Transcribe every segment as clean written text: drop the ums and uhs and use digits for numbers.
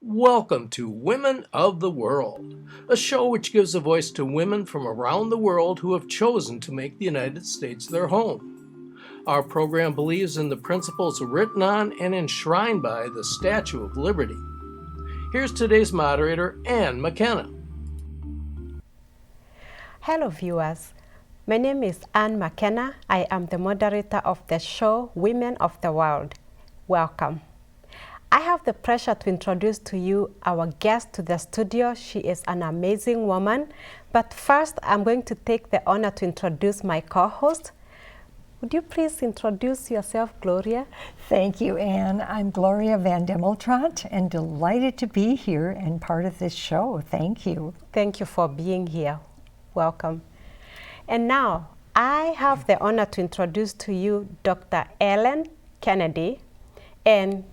Welcome to Women of the World, a show which gives a voice to women from around the world who have chosen to make the United States their home. Our program believes in the principles written on and enshrined by the Statue of Liberty. Here's today's moderator, Makena. Hello viewers, my name is Makena. I am the moderator of the show Women of the World. Welcome. I have the pleasure to introduce to you our guest to the studio. She is an amazing woman. But first, I'm going to take the honor to introduce my co-host. Would you please introduce yourself, Gloria? Thank you, Anne. I'm Gloria VanDemmeltraadt and delighted to be here and part of this show. Thank you. Thank you for being here. Welcome. And now, I have the honor to introduce to you Dr. Ellen Kennedy. And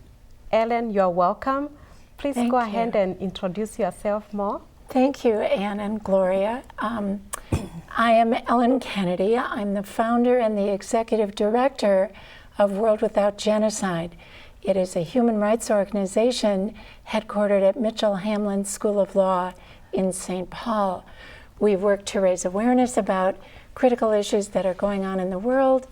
Ellen, you're welcome. Please go ahead and introduce yourself more. Thank you, Anne and Gloria. I am Ellen Kennedy. I'm the founder and the executive director of World Without Genocide. It is a human rights organization headquartered at Mitchell-Hamline School of Law in St. Paul. We work to raise awareness about critical issues that are going on in the world,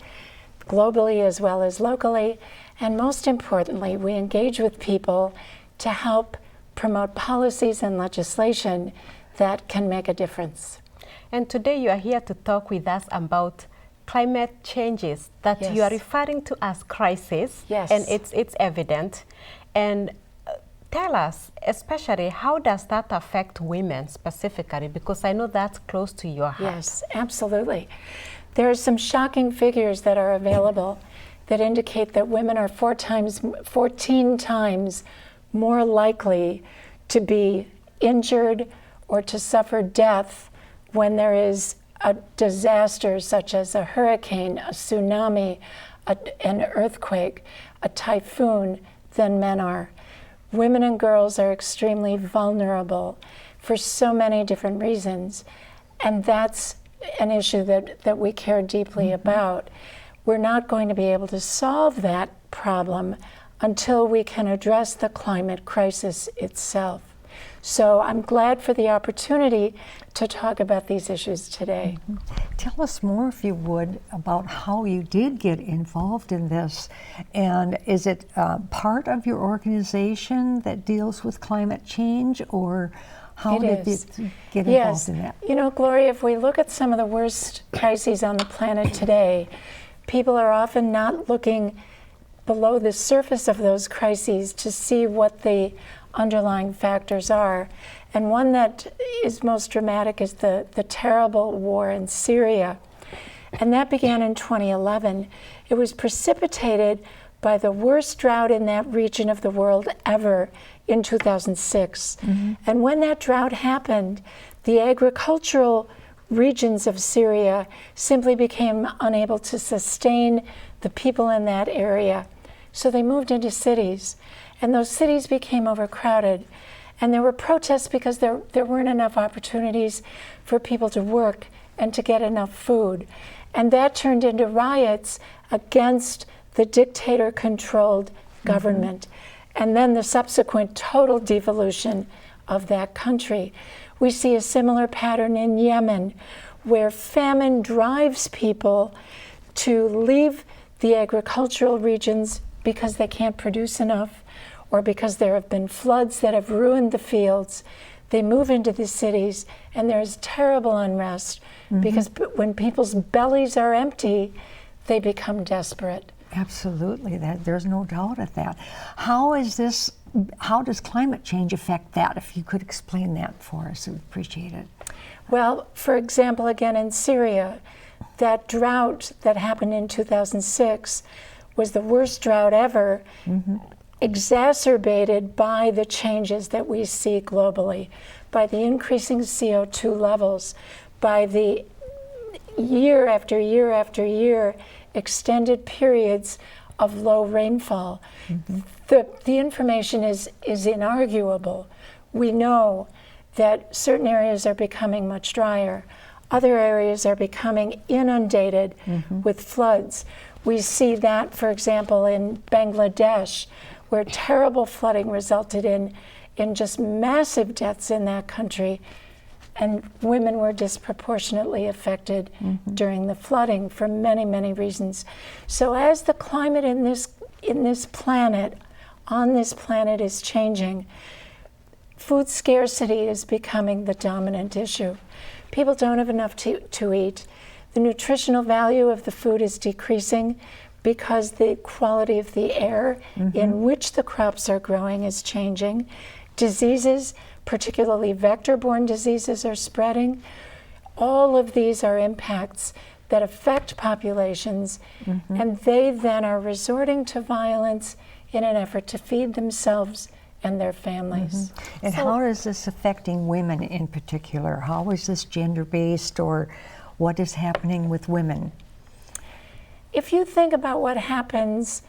globally as well as locally. And most importantly, we engage with people to help promote policies and legislation that can make a difference. And today you are here to talk with us about climate changes that you are referring to as crisis. Yes. And it's evident. And tell us, especially, how does that affect women specifically? Because I know that's close to your heart. Yes, absolutely. There are some shocking figures that are available that indicate that women are 14 times more likely to be injured or to suffer death when there is a disaster such as a hurricane, a tsunami, an earthquake, a typhoon than men are. Women and girls are extremely vulnerable for so many different reasons, and that's an issue that we care deeply about. We're not going to be able to solve that problem until we can address the climate crisis itself. So I'm glad for the opportunity to talk about these issues today. Tell us more, if you would, about how you did get involved in this. And is it part of your organization that deals with climate change, or how did you get involved in that? You know, Gloria, if we look at some of the worst crises on the planet today, people are often not looking below the surface of those crises to see what the underlying factors are. And one that is most dramatic is the terrible war in Syria. And that began in 2011. It was precipitated by the worst drought in that region of the world ever in 2006. And when that drought happened, the agricultural regions of Syria simply became unable to sustain the people in that area. So they moved into cities, and those cities became overcrowded. And there were protests because there weren't enough opportunities for people to work and to get enough food. And that turned into riots against the dictator-controlled government. And then the subsequent total devolution of that country. We see a similar pattern in Yemen, where famine drives people to leave the agricultural regions because they can't produce enough, or because there have been floods that have ruined the fields. They move into the cities, and there's terrible unrest because when people's bellies are empty, they become desperate. Absolutely, there's no doubt at that. How does climate change affect that? If you could explain that for us, we'd appreciate it. Well, for example, again in Syria, that drought that happened in 2006 was the worst drought ever, exacerbated by the changes that we see globally, by the increasing CO2 levels, by the year after year after year extended periods of low rainfall. The information is inarguable. We know that certain areas are becoming much drier. Other areas are becoming inundated with floods. We see that, for example, in Bangladesh, where terrible flooding resulted in just massive deaths in that country. And women were disproportionately affected during the flooding for many, many reasons. So as the climate on this planet is changing, food scarcity is becoming the dominant issue. People don't have enough to eat. The nutritional value of the food is decreasing because the quality of the air in which the crops are growing is changing. Diseases, particularly vector-borne diseases, are spreading. All of these are impacts that affect populations, and they then are resorting to violence in an effort to feed themselves and their families. And how is this affecting women in particular? How is this gender-based, or what is happening with women? If you think about what happens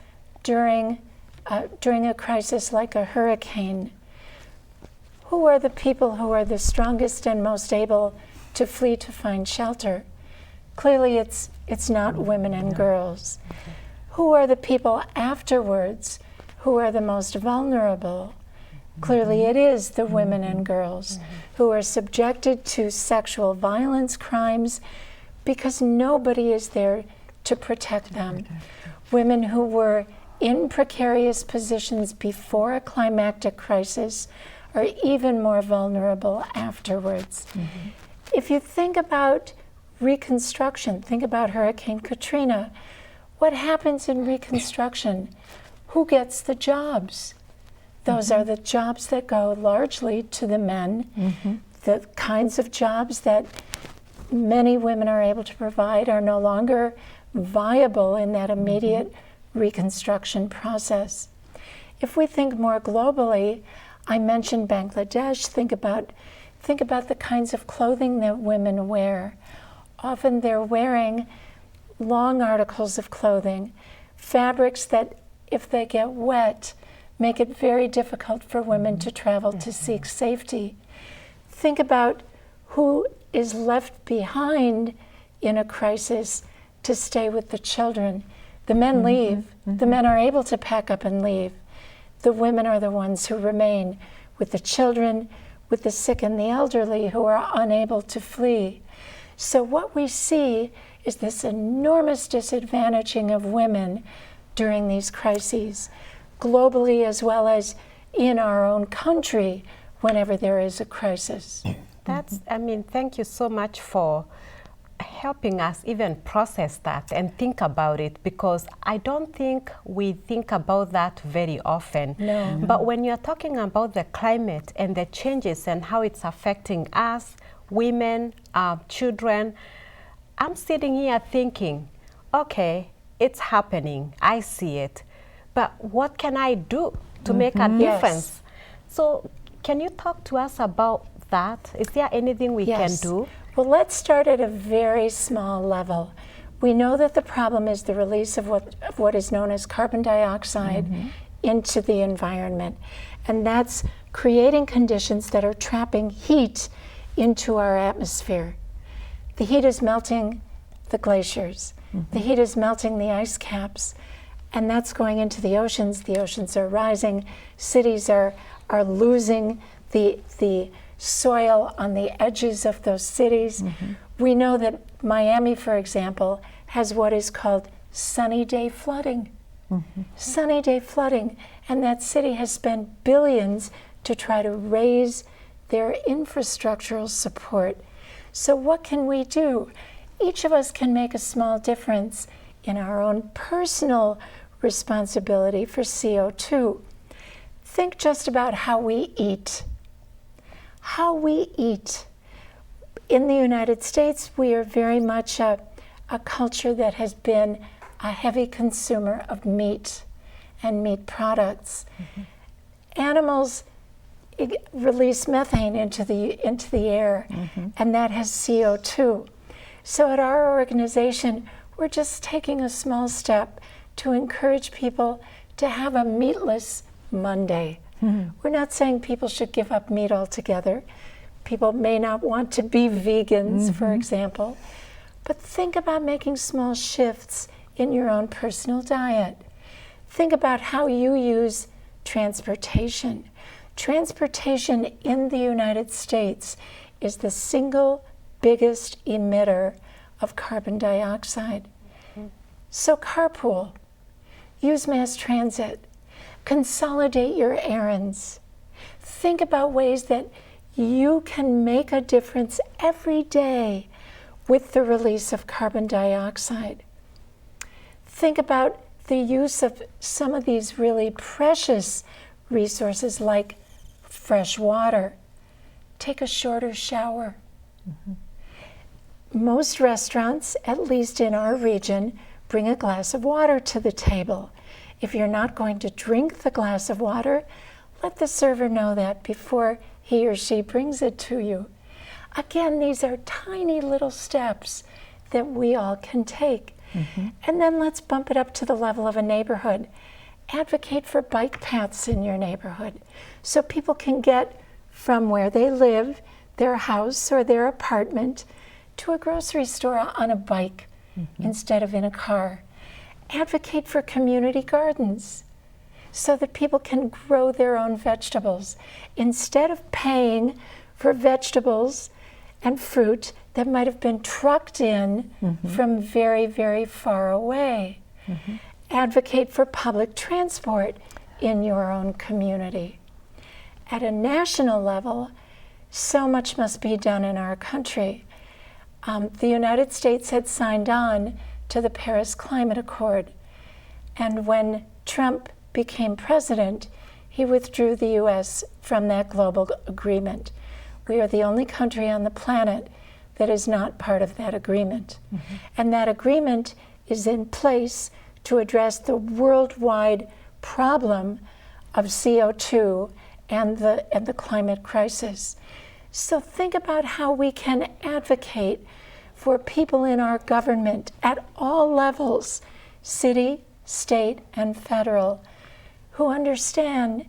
during a crisis like a hurricane, who are the people who are the strongest and most able to flee to find shelter? Clearly it's not women and girls. Who are the people afterwards who are the most vulnerable? Clearly it is the women and girls who are subjected to sexual violence crimes because nobody is there to protect them. Women who were in precarious positions before a climactic crisis are even more vulnerable afterwards. If you think about reconstruction, think about Hurricane Katrina. What happens in reconstruction? Who gets the jobs? Those are the jobs that go largely to the men, the kinds of jobs that many women are able to provide are no longer viable in that immediate reconstruction process. If we think more globally, I mentioned Bangladesh. Think about the kinds of clothing that women wear. Often they're wearing long articles of clothing, fabrics that, if they get wet, make it very difficult for women to travel to seek safety. Think about who is left behind in a crisis to stay with the children. The men leave. The men are able to pack up and leave. The women are the ones who remain with the children, with the sick and the elderly who are unable to flee. So what we see is this enormous disadvantaging of women during these crises, globally as well as in our own country whenever there is a crisis. Thank you so much for helping us even process that and think about it, because I don't think we think about that very often. No. But when you're talking about the climate and the changes and how it's affecting us, women, children, I'm sitting here thinking, okay, it's happening, I see it, but what can I do to make a difference? So can you talk to us about that? Is there anything we can do? Well, let's start at a very small level. We know that the problem is the release of what is known as carbon dioxide into the environment. And that's creating conditions that are trapping heat into our atmosphere. The heat is melting the glaciers. The heat is melting the ice caps. And that's going into the oceans. The oceans are rising. Cities are losing the soil on the edges of those cities. We know that Miami, for example, has what is called sunny day flooding. Sunny day flooding. And that city has spent billions to try to raise their infrastructural support. So what can we do? Each of us can make a small difference in our own personal responsibility for CO2. Think just about how we eat. How we eat. In the United States, we are very much a culture that has been a heavy consumer of meat and meat products. Animals release methane into the air, and that has CO2. So at our organization, we're just taking a small step to encourage people to have a meatless Monday. We're not saying people should give up meat altogether. People may not want to be vegans, for example, but think about making small shifts in your own personal diet. Think about how you use transportation. Transportation in the United States is the single biggest emitter of carbon dioxide. So carpool, use mass transit, consolidate your errands. Think about ways that you can make a difference every day with the release of carbon dioxide. Think about the use of some of these really precious resources like fresh water. Take a shorter shower. Most restaurants, at least in our region, bring a glass of water to the table. If you're not going to drink the glass of water, let the server know that before he or she brings it to you. Again, these are tiny little steps that we all can take. And then let's bump it up to the level of a neighborhood. Advocate for bike paths in your neighborhood so people can get from where they live, their house or their apartment, to a grocery store on a bike instead of in a car. Advocate for community gardens so that people can grow their own vegetables instead of paying for vegetables and fruit that might have been trucked in from very, very far away. Advocate for public transport in your own community. At a national level, so much must be done in our country. The United States had signed on to the Paris Climate Accord, and when Trump became president, he withdrew the US from that global agreement. We are the only country on the planet that is not part of that agreement. And that agreement is in place to address the worldwide problem of CO2 and the climate crisis. So think about how we can advocate for people in our government at all levels, city, state, and federal, who understand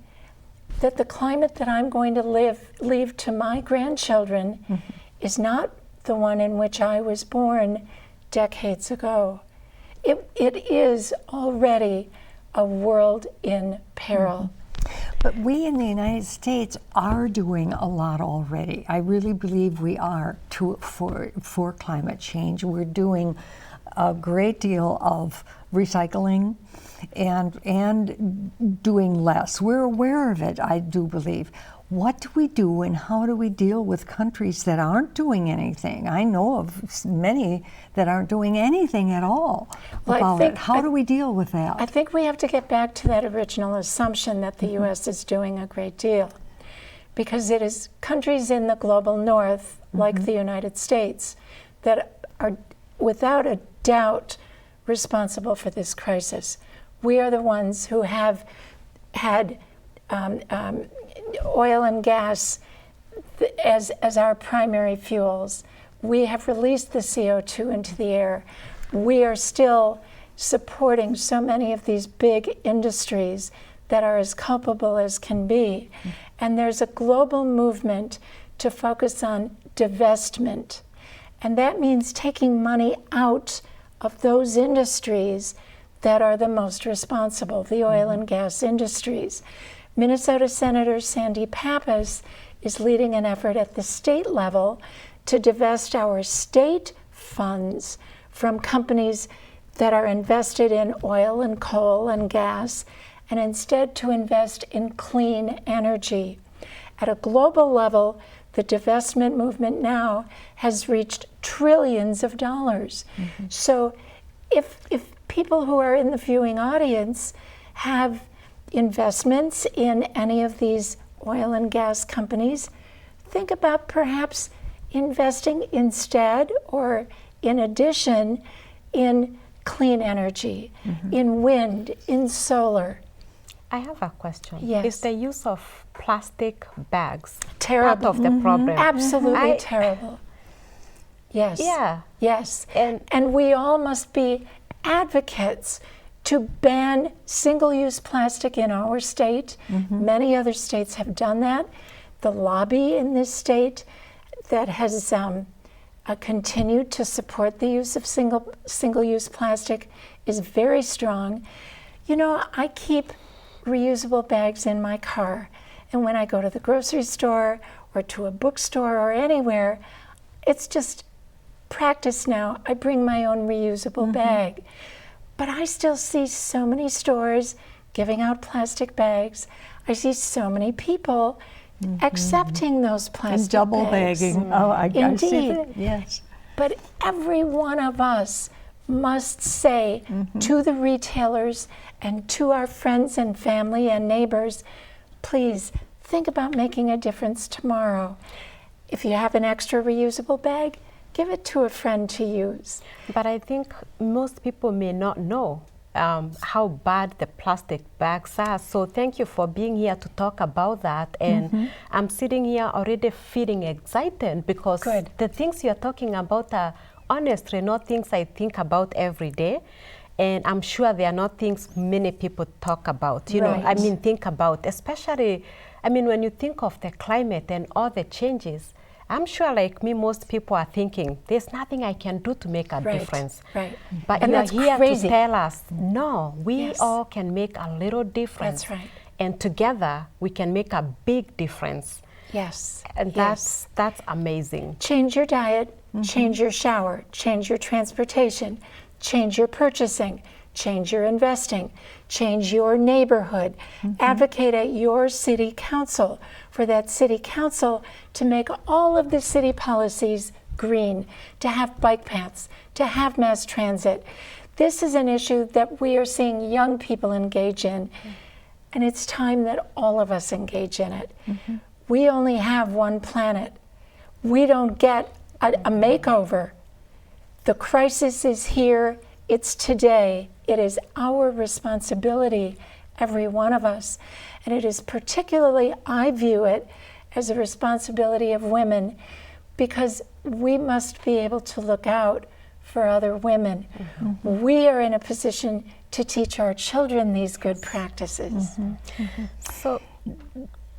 that the climate that I'm going to leave to my grandchildren is not the one in which I was born decades ago. It is already a world in peril. But we in the United States are doing a lot already. I really believe we are for climate change. We're doing a great deal of recycling and doing less. We're aware of it, I do believe. What do we do and how do we deal with countries that aren't doing anything? I know of many that aren't doing anything at all about it. How do we deal with that? I think we have to get back to that original assumption that the U.S. is doing a great deal, because it is countries in the global north, like the United States, that are without a doubt responsible for this crisis. We are the ones who have had oil and gas as our primary fuels. We have released the CO2 into the air. We are still supporting so many of these big industries that are as culpable as can be. And there's a global movement to focus on divestment. And that means taking money out of those industries that are the most responsible, the oil and gas industries. Minnesota Senator Sandy Pappas is leading an effort at the state level to divest our state funds from companies that are invested in oil and coal and gas, and instead to invest in clean energy. At a global level, the divestment movement now has reached trillions of dollars. So if people who are in the viewing audience have investments in any of these oil and gas companies, think about perhaps investing instead or in addition in clean energy, in wind, in solar. I have a question. Yes. Is the use of plastic bags Terrible. part of the problem? Absolutely terrible. Yes. Yeah. Yes. And we all must be advocates to ban single-use plastic in our state. Many other states have done that. The lobby in this state that has continued to support the use of single-use plastic is very strong. You know, I keep reusable bags in my car. And when I go to the grocery store or to a bookstore or anywhere, it's just practice now. I bring my own reusable bag. But I still see so many stores giving out plastic bags. I see so many people accepting those plastic And double bags. bagging. Oh, I see Indeed. that. Yes. But every one of us must say to the retailers and to our friends and family and neighbors, please think about making a difference tomorrow. If you have an extra reusable bag, give it to a friend to use. But I think most people may not know how bad the plastic bags are. So thank you for being here to talk about that. And I'm sitting here already feeling excited because Good. the things you're talking about are honestly not things I think about every day. And I'm sure they are not things many people talk about, you know, I Right. mean, think about, especially, I mean, when you think of the climate and all the changes, I'm sure like me, most people are thinking, there's nothing I can do to make a Right, difference. right. But And you're that's here crazy. to tell us, no, we Yes. all can make a little difference. That's right. And together, we can make a big difference. Yes. And yes. that's amazing. Change your diet, change your shower, change your transportation, change your purchasing, change your investing, change your neighborhood. Advocate at your city council for that city council to make all of the city policies green, to have bike paths, to have mass transit. This is an issue that we are seeing young people engage in, and it's time that all of us engage in it. We only have one planet. We don't get a makeover. The crisis is here. It's today. It is our responsibility, every one of us. And it is particularly, I view it as a responsibility of women because we must be able to look out for other women. We are in a position to teach our children these good practices.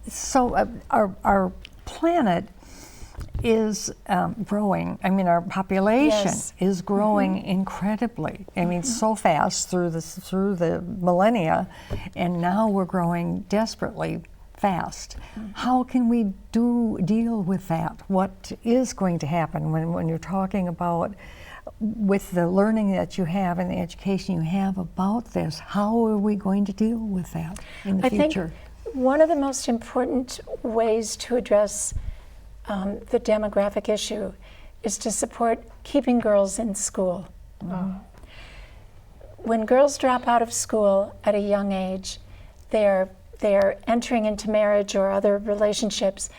So our planet is growing. I mean, our population Yes. is growing incredibly. I mean, so fast through the millennia, and now we're growing desperately fast. How can we deal with that? What is going to happen when you're talking about with the learning that you have and the education you have about this? How are we going to deal with that in the I future? think one of the most important ways to address the demographic issue is to support keeping girls in school. When girls drop out of school at a young age, they're entering into marriage or other relationships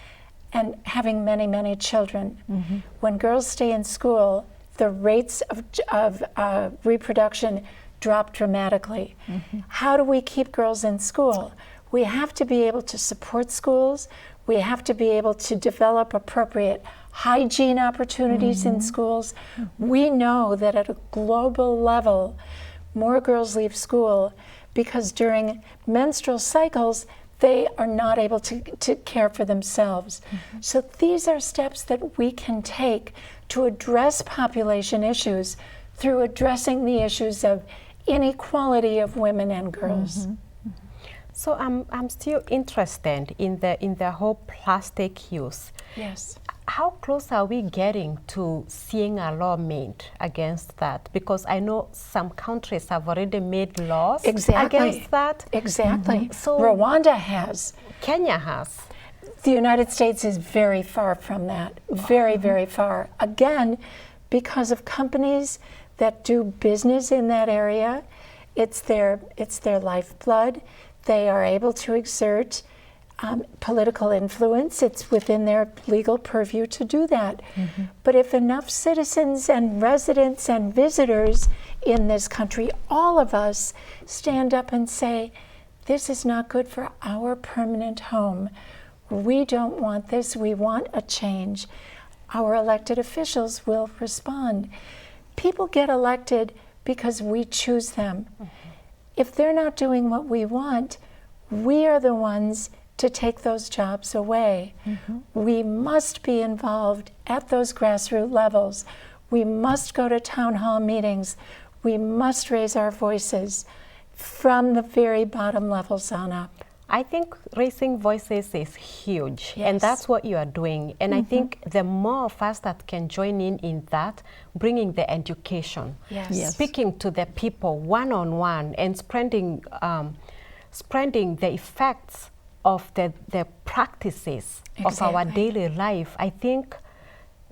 and having many, many children. When girls stay in school, the rates of reproduction drop dramatically. How do we keep girls in school? We have to be able to support schools. We have to be able to develop appropriate hygiene opportunities in schools. We know that at a global level, more girls leave school because during menstrual cycles, they are not able to care for themselves. So these are steps that we can take to address population issues through addressing the issues of inequality of women and girls. So I'm still interested in the whole plastic use. Yes. How close are we getting to seeing a law made against that? Because I know some countries have already made laws against that. Exactly. So Rwanda has. Kenya has. The United States is very far from that, very, very far. Again, because of companies that do business in that area, it's their lifeblood. They are able to exert political influence. It's within their legal purview to do that. But if enough citizens and residents and visitors in this country, all of us, stand up and say, this is not good for our permanent home. We don't want this. We want a change. Our elected officials will respond. People get elected because we choose them. If they're not doing what we want, we are the ones to take those jobs away. We must be involved at those grassroots levels. We must go to town hall meetings. We must raise our voices. from the very bottom levels on up. I think raising voices is huge, and Yes. that's what you are doing. And I think the more of us that can join in that, bringing the education, Yes. Yes. speaking to the people one-on-one, and spreading the effects of the practices of our Exactly. daily life. I think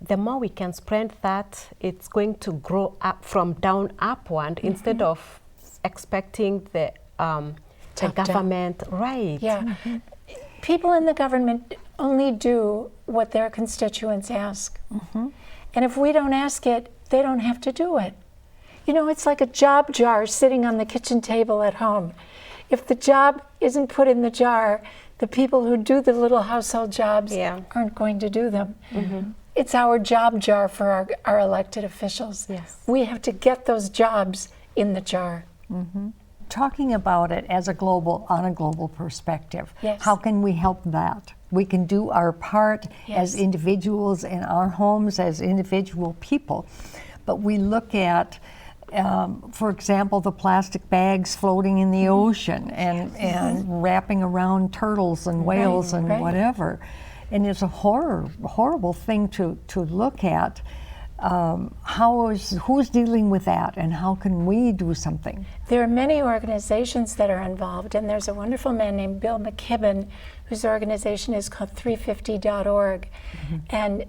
the more we can spread that, it's going to grow up from down upward instead of expecting the Top down. government, right? Yeah. People in the government only do what their constituents ask. And if we don't ask it, they don't have to do it. You know, it's like a job jar sitting on the kitchen table at home. If the job isn't put in the jar, the people who do the little household jobs Yeah. aren't going to do them. It's our job jar for our elected officials. Yes. We have to get those jobs in the jar. Talking about it as on a global perspective, Yes. how can we help that? We can do our part as Yes. individuals in our homes, as individual people, but we look at, for example, the plastic bags floating in the ocean and wrapping around turtles and whales and right. whatever. And it's a horrible thing to look at. Who's dealing with that, and how can we do something? There are many organizations that are involved, and there's a wonderful man named Bill McKibben, whose organization is called 350.org. And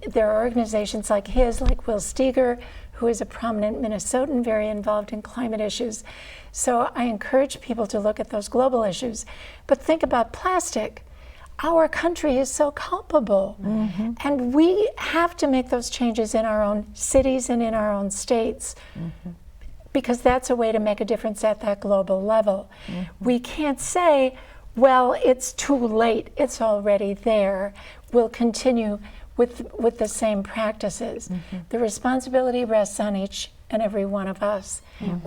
there are organizations like his, like Will Steger, who is a prominent Minnesotan, very involved in climate issues. So I encourage people to look at those global issues. But think about plastic. Our country is so culpable, and we have to make those changes in our own cities and in our own states, because that's a way to make a difference at that global level. We can't say, well, it's too late, it's already there. We'll continue with the same practices. The responsibility rests on each and every one of us,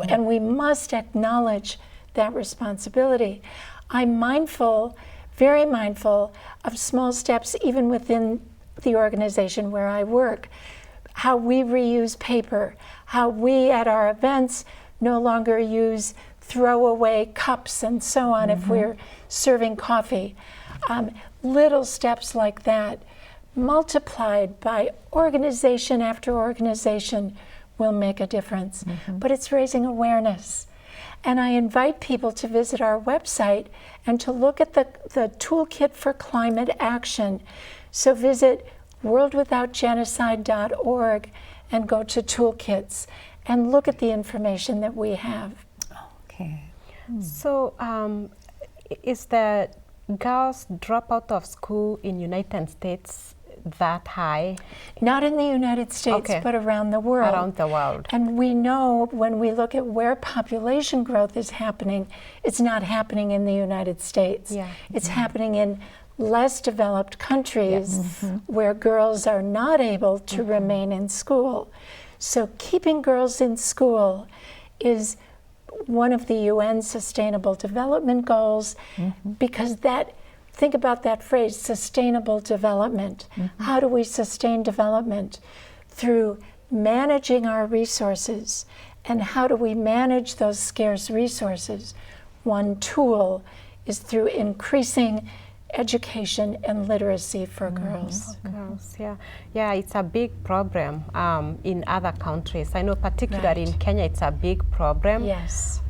and we must acknowledge that responsibility. I'm mindful, very mindful of small steps even within the organization where I work. How we reuse paper, how we at our events no longer use throwaway cups and so on if we're serving coffee. Little steps like that, multiplied by organization after organization, will make a difference. But it's raising awareness. And I invite people to visit our website and to look at the Toolkit for Climate Action. So visit worldwithoutgenocide.org and go to Toolkits and look at the information that we have. Okay. So is the girls drop out of school in United States that high? Not in the United States, Okay. but around the world. Around the world. And we know when we look at where population growth is happening, it's not happening in the United States. Yeah. It's happening in less developed countries where girls are not able to remain in school. So keeping girls in school is one of the UN Sustainable Development Goals, because think about that phrase, sustainable development. How do we sustain development? Through managing our resources. And how do we manage those scarce resources? One tool is through increasing education and literacy for girls. Girls, yeah, it's a big problem in other countries. I know particularly in Right. Kenya, it's a big problem. Yes.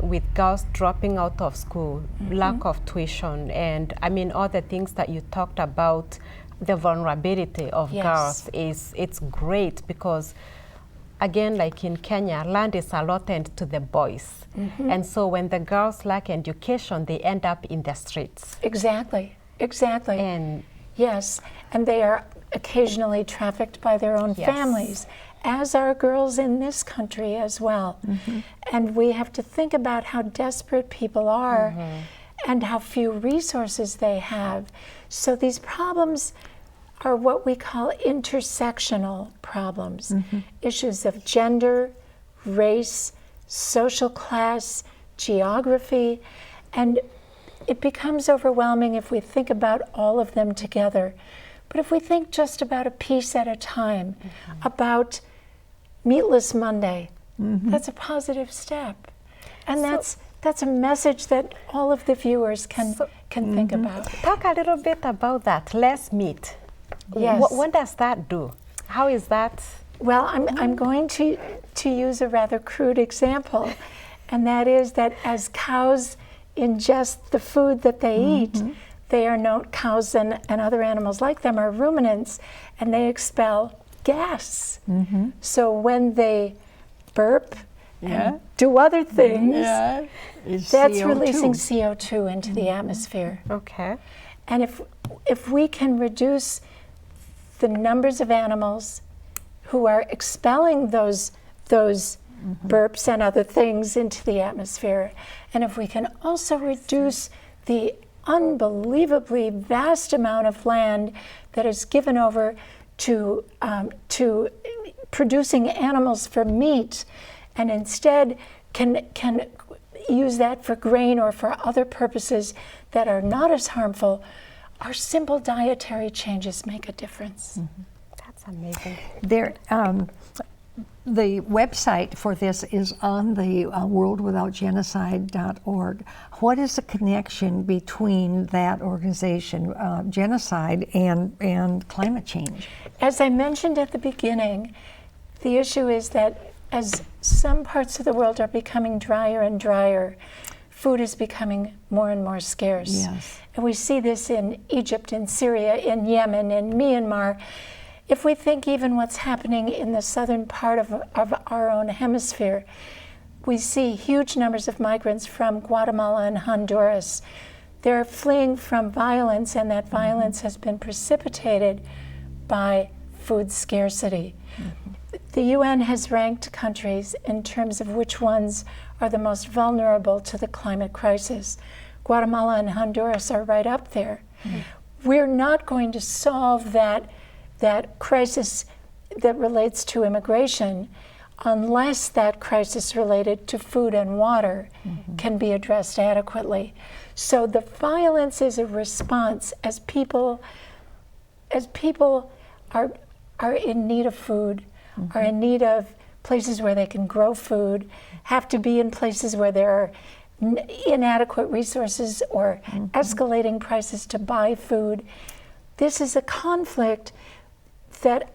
With girls dropping out of school, lack of tuition, and I mean all the things that you talked about, the vulnerability of Yes. girls it's great because, again, like in Kenya, land is allotted to the boys. And so when the girls lack education, they end up in the streets. Exactly. And Yes, and they are occasionally trafficked by their own Yes. families, as are girls in this country as well. And we have to think about how desperate people are and how few resources they have. So these problems are what we call intersectional problems, issues of gender, race, social class, geography, and it becomes overwhelming if we think about all of them together. But if we think just about a piece at a time, about Meatless Monday, that's a positive step. And that's that's a message that all of the viewers can think about. Talk a little bit about that, less meat. Yes. What does that do? How is that? Well, I'm going to use a rather crude example, and that is that as cows ingest the food that they eat, they are known, cows and other animals like them are ruminants, and they expel gas. So when they burp and do other things, that's CO2. releasing CO2 into the atmosphere. Okay. And if we can reduce the numbers of animals who are expelling those burps and other things into the atmosphere, and if we can also reduce the unbelievably vast amount of land that is given over to producing animals for meat, and instead can use that for grain or for other purposes that are not as harmful, our simple dietary changes make a difference. That's amazing. There, the website for this is on the worldwithoutgenocide.org. What is the connection between that organization, genocide, and climate change? As I mentioned at the beginning, the issue is that as some parts of the world are becoming drier and drier, food is becoming more and more scarce. Yes. And we see this in Egypt, in Syria, in Yemen, in Myanmar. If we think even what's happening in the southern part of our own hemisphere, we see huge numbers of migrants from Guatemala and Honduras. They're fleeing from violence, and that violence has been precipitated by food scarcity. The UN has ranked countries in terms of which ones are the most vulnerable to the climate crisis. Guatemala and Honduras are right up there. We're not going to solve that crisis that relates to immigration unless that crisis related to food and water can be addressed adequately. So the violence is a response as people are in need of food, are in need of places where they can grow food, have to be in places where there are inadequate resources or escalating prices to buy food. This is a conflict that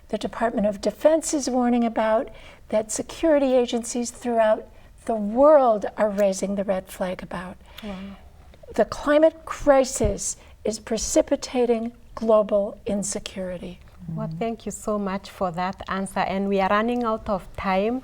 the Department of Defense is warning about, that security agencies throughout the world are raising the red flag about. The climate crisis is precipitating global insecurity. Well, thank you so much for that answer, and we are running out of time.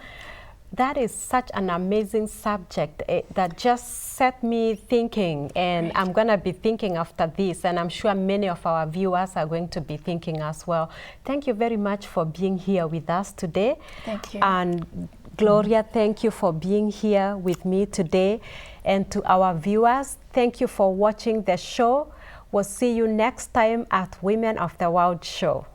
That is such an amazing subject that just set me thinking, and I'm going to be thinking after this, and I'm sure many of our viewers are going to be thinking as well. Thank you very much for being here with us today. Thank you. And Gloria, thank you for being here with me today. And to our viewers, thank you for watching the show. We'll see you next time at Women of the World Show.